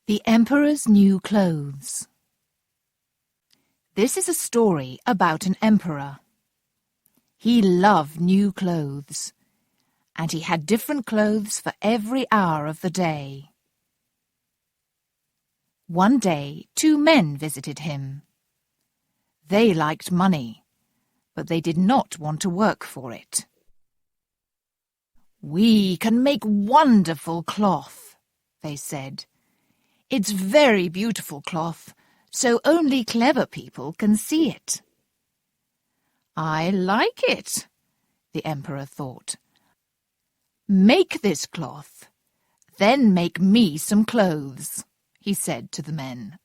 The Emperor's New Clothes. This is a story about an emperor. He loved new clothes, and he had different clothes for every hour of the day. One day, two men visited him. They liked money, but they did not want to work for it. "We can make wonderful cloth," they said. "It's very beautiful cloth, so only clever people can see it." "I like it," the emperor thought. "Make this cloth, then make me some clothes," he said to the men.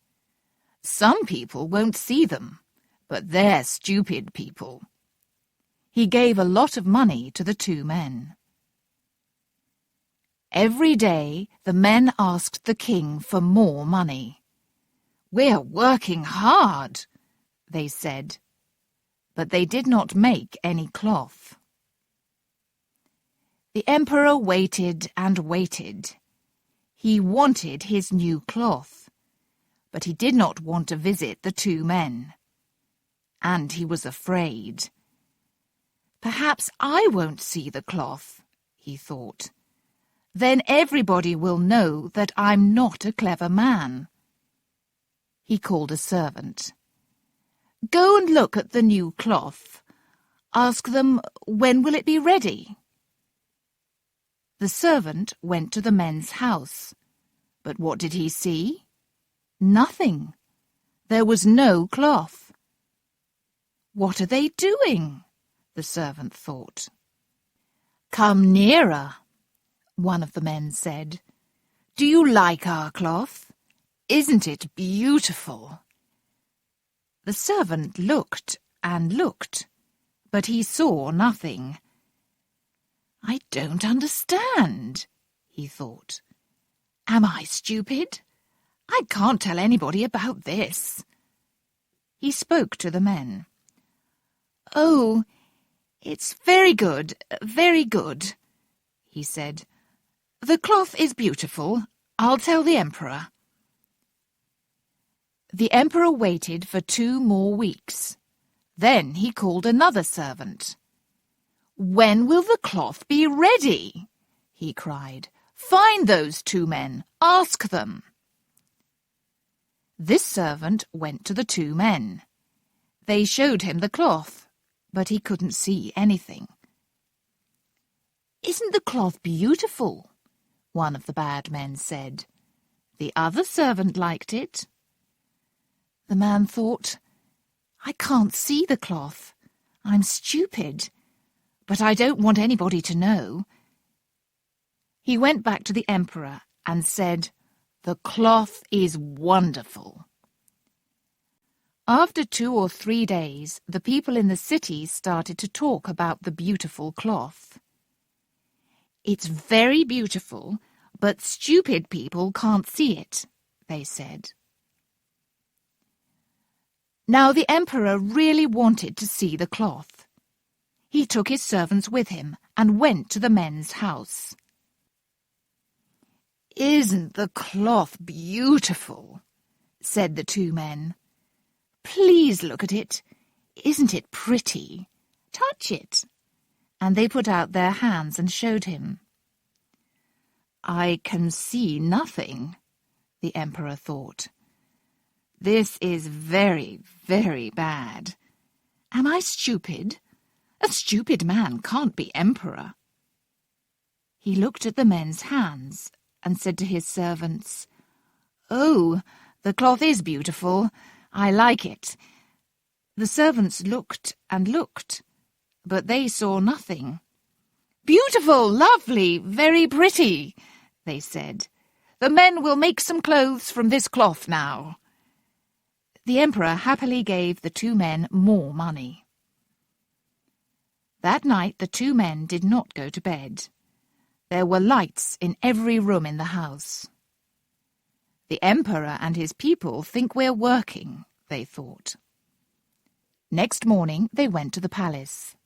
"Some people won't see them, but they're stupid people." He gave a lot of money to the two men. Every day, the men asked the king for more money. "We're working hard," they said, but they did not make any cloth. The emperor waited and waited. He wanted his new cloth, but he did not want to visit the two men. And he was afraid. "Perhaps I won't see the cloth," he thought. "Then everybody will know that I'm not a clever man." He called a servant. "Go and look at the new cloth. Ask them, when will it be ready?" The servant went to the men's house, but what did he see? Nothing. There was no cloth. "What are they doing?" the servant thought. "Come nearer," one of the men said. "Do you like our cloth? Isn't it beautiful?" The servant looked and looked, but he saw nothing. "I don't understand," he thought. "Am I stupid? I can't tell anybody about this." He spoke to the men. "Oh, it's very good, he said. "The cloth is beautiful. I'll tell the emperor." The emperor waited for 2 more weeks. Then he called another servant. "When will the cloth be ready?" he cried. "Find those 2 men. Ask them." This servant went to the 2 men. They showed him the cloth, but he couldn't see anything. "Isn't the cloth beautiful?" one of the bad men said. The other servant liked it. The man thought, "I can't see the cloth. I'm stupid, but I don't want anybody to know." He went back to the emperor and said, "The cloth is wonderful." After 2 or 3 days, the people in the city started to talk about the beautiful cloth. "It's very beautiful, but stupid people can't see it," they said. Now the emperor really wanted to see the cloth. He took his servants with him and went to the men's house. "Isn't the cloth beautiful?" said the 2 men. "Please look at it. Isn't it pretty? Touch it." And they put out their hands and showed him. "I can see nothing," the emperor thought. "This is very, very bad. Am I stupid? A stupid man can't be emperor." He looked at the men's hands and said to his servants, "Oh, the cloth is beautiful. I like it." The servants looked and looked, but they saw nothing. "Beautiful, lovely, very pretty," they said. "The men will make some clothes from this cloth now." The emperor happily gave the 2 men more money. That night the 2 men did not go to bed. There were lights in every room in the house. "The emperor and his people think we're working," they thought. Next morning they went to the palace.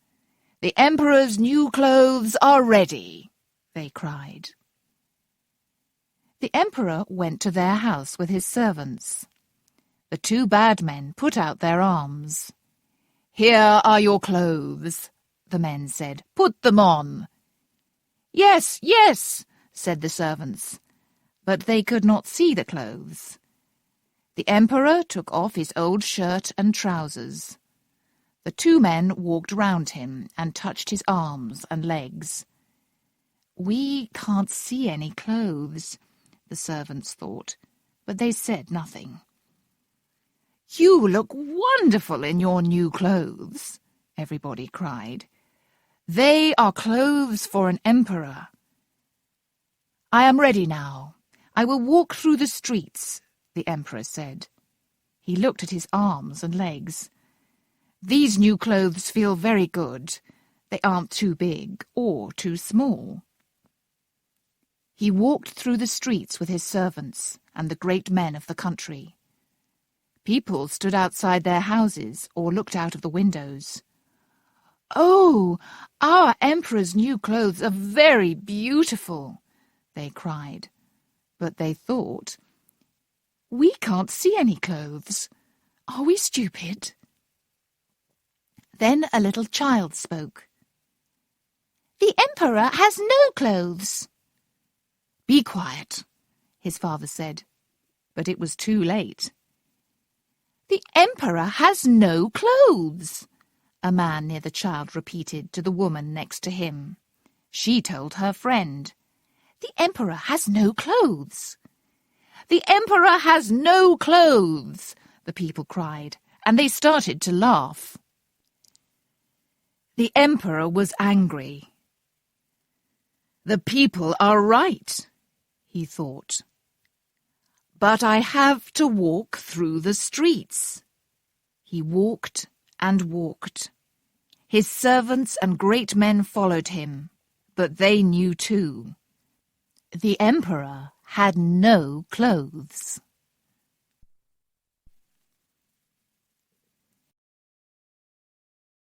"The emperor's new clothes are ready," they cried. The emperor went to their house with his servants. The two bad men put out their arms. "Here are your clothes," the men said. "Put them on." "Yes, yes," said the servants, but they could not see the clothes. The emperor took off his old shirt and trousers. The two men walked round him and touched his arms and legs. "We can't see any clothes," the servants thought, but they said nothing. "You look wonderful in your new clothes," everybody cried. "They are clothes for an emperor." "I am ready now. I will walk through the streets," the emperor said. He looked at his arms and legs. "These new clothes feel very good. They aren't too big or too small." He walked through the streets with his servants and the great men of the country. People stood outside their houses or looked out of the windows. "Oh, our emperor's new clothes are very beautiful," they cried. But they thought, "We can't see any clothes. Are we stupid?" Then a little child spoke. "The emperor has no clothes." "Be quiet," his father said, but it was too late. "The emperor has no clothes," a man near the child repeated to the woman next to him. She told her friend, "The emperor has no clothes." "The emperor has no clothes," the people cried, and they started to laugh. The emperor was angry. "The people are right," he thought. "But I have to walk through the streets." He walked and walked. His servants and great men followed him, but they knew too. The emperor had no clothes.